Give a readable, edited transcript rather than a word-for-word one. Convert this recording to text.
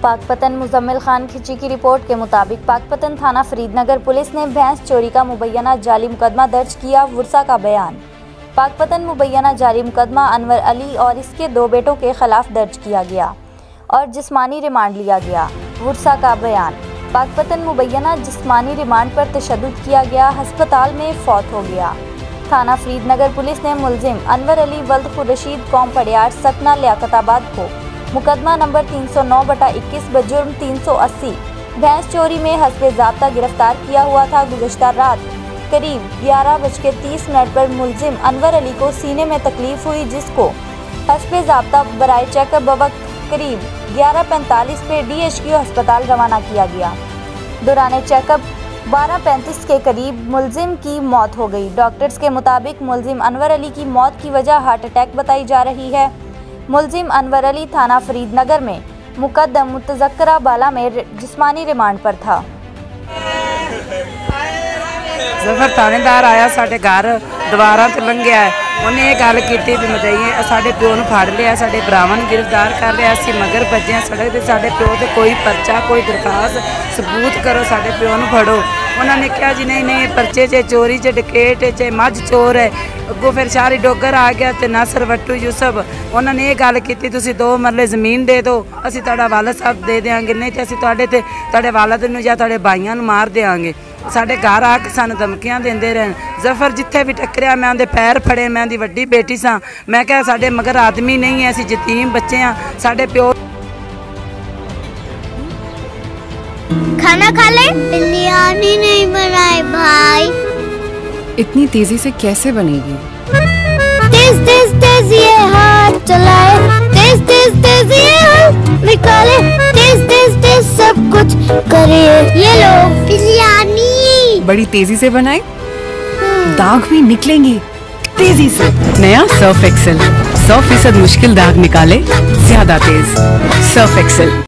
पाकपतन मुजम्मिल खान खिची की रिपोर्ट के मुताबिक पाकपतन थाना फरीदनगर पुलिस ने भैंस चोरी का मुबैना जाली मुकदमा दर्ज किया। वुरसा का बयान। पाकपतन मुबैना जाली मुकदमा अनवर अली और इसके 2 बेटों के खिलाफ दर्ज किया गया और जिस्मानी रिमांड लिया गया। वुरसा का बयान। पाकपतन मुबैना जिस्मानी रिमांड पर तशद्दुद किया गया, अस्पताल में फौत हो गया। थाना फरीदनगर पुलिस ने मुलजिम अनवर अली वल्द खुर्शीद कौम पड़ियार सकना लियाकताबाद को मुकदमा नंबर 309/21 बजुर्म 380 भैंस चोरी में हस्बे ज़ाब्ता गिरफ्तार किया हुआ था। गुज़श्ता रात करीब 11:30 पर मुलजिम अनवर अली को सीने में तकलीफ हुई, जिसको हस्बे ज़ाब्ता बराए चेकअप वक्त करीब 11:45 पे DHQ अस्पताल रवाना किया गया। दौरान चेकअप 12:35 के करीब मुलजिम की मौत हो गई। डॉक्टर्स के मुताबिक मुलजिम अनवर अली की मौत की वजह हार्ट अटैक बताई जा रही है। मुलजिम अनवर अली थाना फरीदनगर में मुकद्दम मुतज़क्करा बाला में जिस्मानी रिमांड पर था। जफर थानेदार आया साढ़े घर दवारा तो लंघिया है, उन्हें ये गल की भी मचाई साढ़े प्यो नूं फड़ लिया, साढ़े भरावां नूं गिरफ्तार कर लिया। असीं मगर भज्जे सड़क ते साढ़े प्यो ते कोई परचा कोई दरखास्त सबूत करो, साढ़े प्यो नूं फड़ो। उन्होंने कहा जी नहीं नहीं परचे च चोरी च डकैत च मझ चोर है। अगों फिर शारी डोगर आ गया तो नासर वट्टू यूसुफ, उन्होंने ये गल की तुसीं 2 मरले जमीन दे दो, असीं तुहाडा वालद साहब दे देंगे, नहीं तो असीं तुहाडे ते तुहाडे वालद नूं जां तुहाडे भाइयां नूं मार देंगे। साढ़े घर आके सानू धमकियां देंदे रहन। जफर जिथे भी टकरिया मैं उनके पैर फड़े, मैं उनकी वड्डी बेटी सा, मैं क्या साढ़े मगर आदमी नहीं है, असीं यतीम बच्चे हाँ, साढ़े प्यो। खाना खा ले? बिरयानी नहीं बनाए भाई। इतनी तेजी से कैसे बनेगी? तेज तेज तेज ये हाथ चलाए, तेज तेज तेज ये हाथ निकाले, तेज तेज तेज सब कुछ करे। ये लो बिरयानी। बड़ी तेजी से बनाए, दाग भी निकलेंगे तेजी से। नया सर्फ एक्सेल 100% मुश्किल दाग निकाले ज्यादा तेज। Surf Excel.